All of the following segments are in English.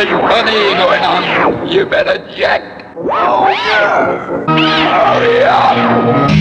something funny going on. You better check. Oh, yeah. Hurry up.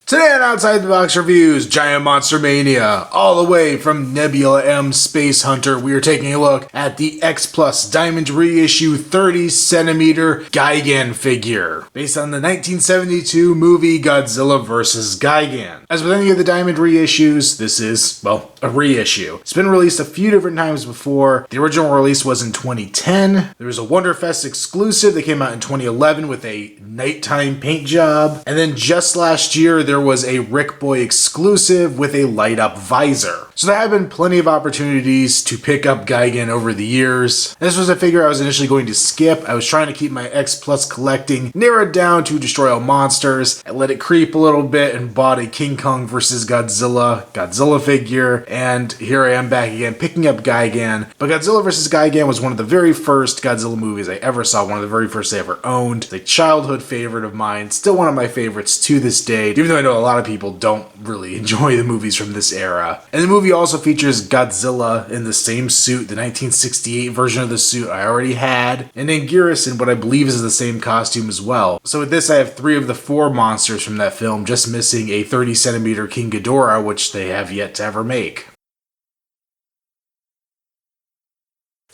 Today on Outside the Box Reviews, Giant Monster Mania, all the way from Nebula M Space Hunter, we are taking a look at the X-Plus Diamond Reissue 30cm Gigan figure, based on the 1972 movie Godzilla vs. Gaigan. As with any of the Diamond reissues, this is, well, a reissue. It's been released a few different times before. The original release was in 2010. There was a Wonderfest exclusive that came out in 2011 with a nighttime paint job. And then just last year, there was a Rick Boy exclusive with a light-up visor. So there have been plenty of opportunities to pick up Gaigan over the years. This was a figure I was initially going to skip. I was trying to keep my X-Plus collecting narrowed down to Destroy All Monsters. I let it creep a little bit and bought a King Kong vs. Godzilla figure. And here I am back again picking up Gaigan. But Godzilla vs. Gaigan was one of the very first Godzilla movies I ever saw, one of the very first I ever owned. It's a childhood favorite of mine, still one of my favorites to this day, even though I know a lot of people don't really enjoy the movies from this era. And the movie also features Godzilla in the same suit, the 1968 version of the suit I already had, and Anguirus in what I believe is the same costume as well. So with this, I have 3 of the 4 monsters from that film, just missing a 30cm King Ghidorah, which they have yet to ever make.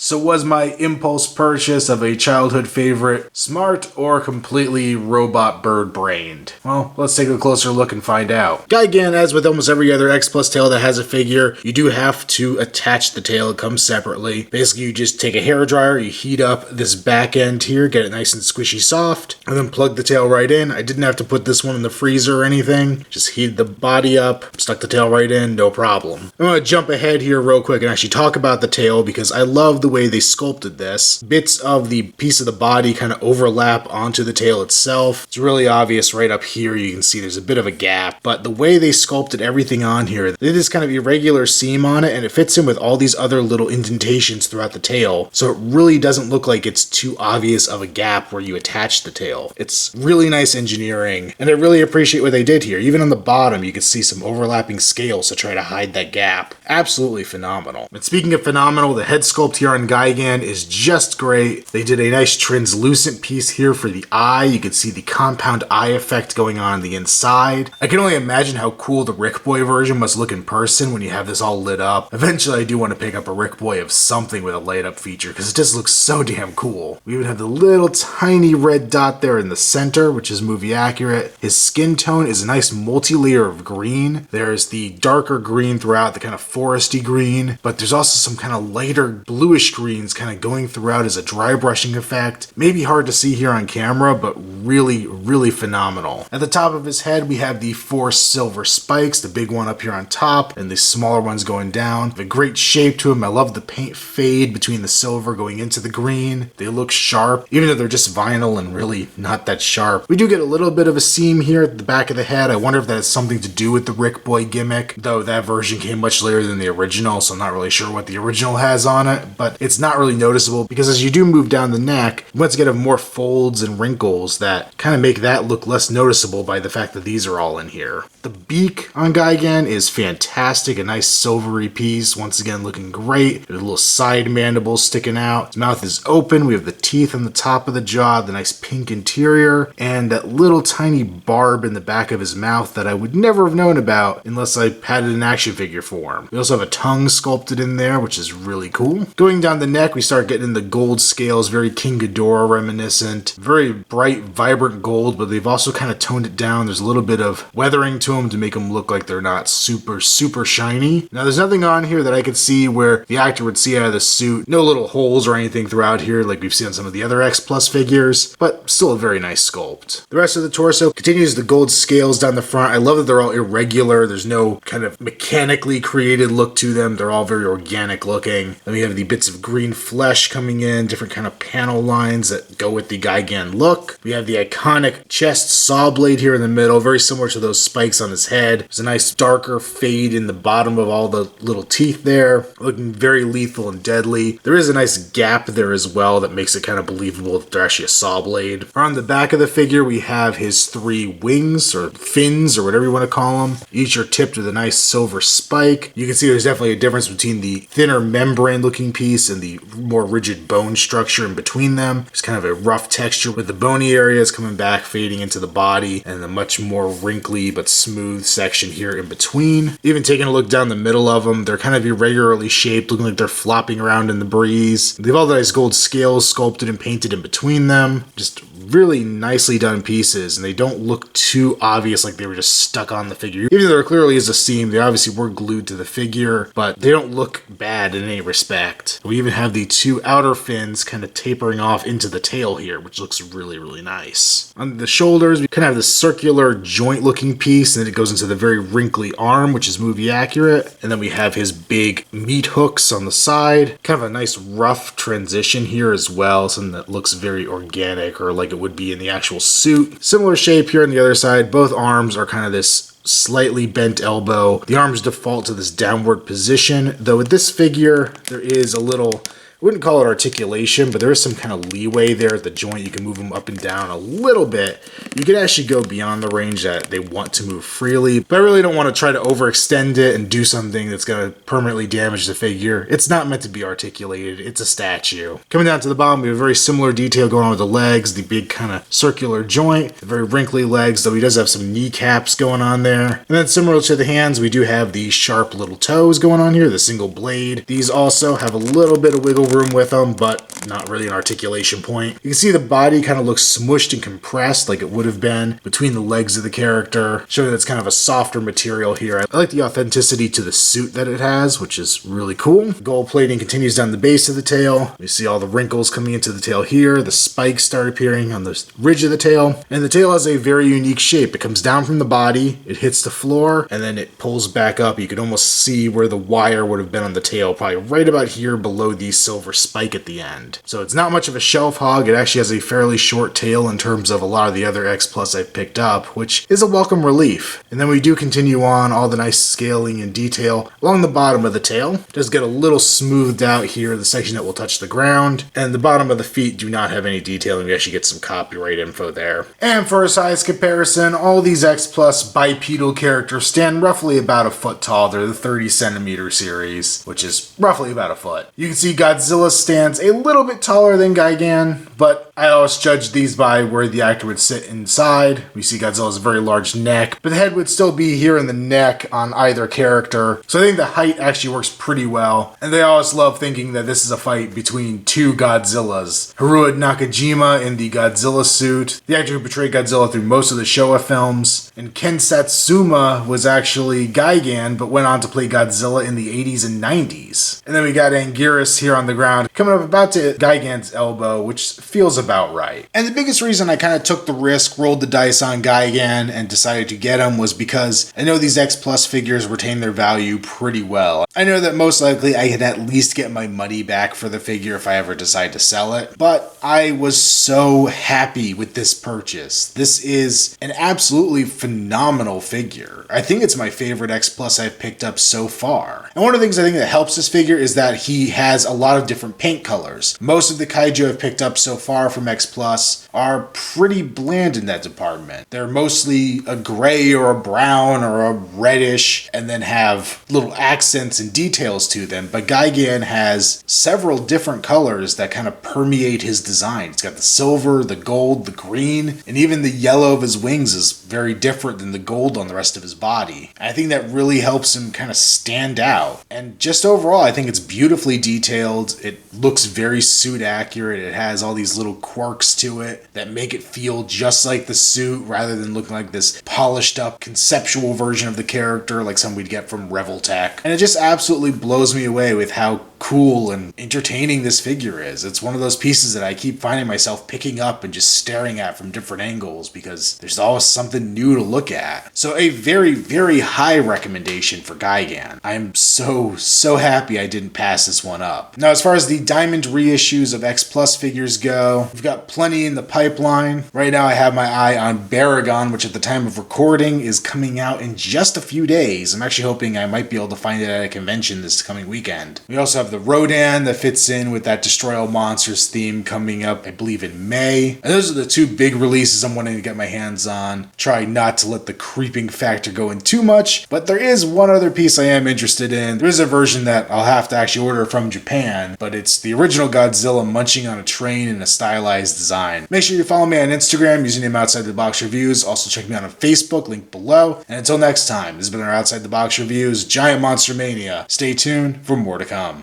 So was my impulse purchase of a childhood favorite smart or completely robot bird-brained? Well, let's take a closer look and find out. Gaigan, as with almost every other X-Plus tail that has a figure, you do have to attach the tail. It comes separately. Basically, you just take a hairdryer, you heat up this back end here, get it nice and squishy soft, and then plug the tail right in. I didn't have to put this one in the freezer or anything. Just heated the body up, stuck the tail right in, no problem. I'm going to jump ahead here real quick and actually talk about the tail because I love the way they sculpted this. Bits of the piece of the body kind of overlap onto the tail itself. It's really obvious right up here. You can see there's a bit of a gap, but the way they sculpted everything on here, they did this kind of irregular seam on it and it fits in with all these other little indentations throughout the tail. So it really doesn't look like it's too obvious of a gap where you attach the tail. It's really nice engineering and I really appreciate what they did here. Even on the bottom, you can see some overlapping scales to try to hide that gap. Absolutely phenomenal. And speaking of phenomenal, the head sculpt here on Gaigan is just great. They did a nice translucent piece here for the eye. You can see the compound eye effect going on the inside. I can only imagine how cool the Rick Boy version must look in person when you have this all lit up. Eventually I do want to pick up a Rick Boy of something with a light up feature because it just looks so damn cool. We even have the little tiny red dot there in the center, which is movie accurate. His skin tone is a nice multi-layer of green. There's the darker green throughout, the kind of foresty green, but there's also some kind of lighter bluish greens kind of going throughout as a dry brushing effect. Maybe hard to see here on camera, but really, really phenomenal. At the top of his head, we have the 4 silver spikes, the big one up here on top, and the smaller ones going down. A great shape to him. I love the paint fade between the silver going into the green. They look sharp, even though they're just vinyl and really not that sharp. We do get a little bit of a seam here at the back of the head. I wonder if that has something to do with the Rick Boy gimmick, though that version came much later than the original, so I'm not really sure what the original has on it, but it's not really noticeable because as you do move down the neck, you once again have more folds and wrinkles that kind of make that look less noticeable by the fact that these are all in here. The beak on Gaigan is fantastic, a nice silvery piece, once again looking great. There's little side mandibles sticking out. His mouth is open, we have the teeth on the top of the jaw, the nice pink interior, and that little tiny barb in the back of his mouth that I would never have known about unless I had an action figure form. We also have a tongue sculpted in there, which is really cool. Going down the neck, we start getting the gold scales, very King Ghidorah reminiscent. Very bright, vibrant gold, but they've also kind of toned it down. There's a little bit of weathering to them to make them look like they're not super shiny. Now, there's nothing on here that I could see where the actor would see out of the suit. No little holes or anything throughout here like we've seen on some of the other X-Plus figures, but still a very nice sculpt. The rest of the torso continues the gold scales down the front. I love that they're all irregular. There's no kind of mechanically created look to them. They're all very organic looking. Then we have the bits of green flesh coming in, different kind of panel lines that go with the Gigan look. We have the iconic chest saw blade here in the middle, very similar to those spikes on his head. There's a nice darker fade in the bottom of all the little teeth there, looking very lethal and deadly. There is a nice gap there as well that makes it kind of believable that they're actually a saw blade. On the back of the figure, we have his 3 wings, or fins, or whatever you want to call them. Each are tipped with a nice silver spike. You can see there's definitely a difference between the thinner membrane looking piece and the more rigid bone structure in between them. There's kind of a rough texture with the bony areas coming back, fading into the body, and the much more wrinkly but smooth section here in between. Even taking a look down the middle of them, they're kind of irregularly shaped, looking like they're flopping around in the breeze. They have all the nice gold scales sculpted and painted in between them. Just really nicely done pieces, and they don't look too obvious like they were just stuck on the figure. Even though there clearly is a seam, they obviously were glued to the figure, but they don't look bad in any respect. We even have the 2 outer fins kind of tapering off into the tail here, which looks really, really nice. On the shoulders, we kind of have this circular joint looking piece, and then it goes into the very wrinkly arm, which is movie accurate. And then we have his big meat hooks on the side. Kind of a nice rough transition here as well, something that looks very organic, or like it would be in the actual suit. Similar shape here on the other side. Both arms are kind of this slightly bent elbow. The arms default to this downward position, though with this figure, there is a little, I wouldn't call it articulation, but there is some kind of leeway there at the joint. You can move them up and down a little bit. You can actually go beyond the range that they want to move freely, but I really don't want to try to overextend it and do something that's going to permanently damage the figure. It's not meant to be articulated. It's a statue. Coming down to the bottom, we have a very similar detail going on with the legs, the big kind of circular joint, the very wrinkly legs, though he does have some kneecaps going on there. And then similar to the hands, we do have the sharp little toes going on here, the single blade. These also have a little bit of wiggle room with them, but not really an articulation point. You can see the body kind of looks smushed and compressed like it would have been between the legs of the character, showing that it's kind of a softer material here. I like the authenticity to the suit that it has, which is really cool. Gold plating continues down the base of the tail. You see all the wrinkles coming into the tail here. The spikes start appearing on the ridge of the tail, and the tail has a very unique shape. It comes down from the body, it hits the floor, and then it pulls back up. You can almost see where the wire would have been on the tail, probably right about here below the silver spike at the end. So it's not much of a shelf hog. It actually has a fairly short tail in terms of a lot of the other X-Plus I've picked up, which is a welcome relief. And then we do continue on all the nice scaling and detail along the bottom of the tail. It does get a little smoothed out here, the section that will touch the ground, and the bottom of the feet do not have any detailing. We actually get some copyright info there. And for a size comparison, all these X-Plus bipedal characters stand roughly about a foot tall. They're the 30cm series, which is roughly about a foot. You can see Godzilla stands a little bit taller than Gigan, but I always judge these by where the actor would sit inside. We see Godzilla has a very large neck, but the head would still be here in the neck on either character. So I think the height actually works pretty well. And they always love thinking that this is a fight between 2 Godzillas. Haruo Nakajima in the Godzilla suit, the actor who portrayed Godzilla through most of the Showa films, and Ken Satsuma was actually Gigan, but went on to play Godzilla in the 80s and 90s. And then we got Anguirus here on the ground, coming up about to Gigan's elbow, which feels about right. And the biggest reason I kind of took the risk, rolled the dice on Gigan, and decided to get him was because I know these X-Plus figures retain their value pretty well. I know that most likely I could at least get my money back for the figure if I ever decide to sell it, but I was so happy with this purchase. This is an absolutely phenomenal figure. I think it's my favorite X-Plus I've picked up so far. And one of the things I think that helps this figure is that he has a lot of different paint colors. Most of the kaiju I've picked up so far from X-Plus are pretty bland in that department. They're mostly a gray or a brown or a reddish, and then have little accents and details to them. But Gigan has several different colors that kind of permeate his design. It's got the silver, the gold, the green, and even the yellow of his wings is very different than the gold on the rest of his body. I think that really helps him kind of stand out. And just overall, I think it's beautifully detailed. It looks very suit accurate. It has all these little quirks to it that make it feel just like the suit rather than looking like this polished up conceptual version of the character like some we'd get from Revoltech. And it just absolutely blows me away with how cool and entertaining this figure is. It's one of those pieces that I keep finding myself picking up and just staring at from different angles because there's always something new to look at. So a very, very high recommendation for Gigan. I'm so happy I didn't pass this one up. Now, as far as the diamond reissues of X-Plus figures go, we've got plenty in the pipeline. Right now I have my eye on Baragon, which at the time of recording is coming out in just a few days. I'm actually hoping I might be able to find it at a convention this coming weekend. We also have the Rodan that fits in with that Destroy All Monsters theme coming up, I believe, in May. And those are the two big releases I'm wanting to get my hands on. Try not to let the creeping factor go in too much, but there is one other piece I am interested in. There is a version that I'll have to actually order from Japan, but it's the original Godzilla munching on a train in a stylized design. Make sure you follow me on Instagram, username Outside the Box Reviews. Also check me out on Facebook, link below. And until next time, this has been our Outside the Box Reviews, Giant Monster Mania. Stay tuned for more to come.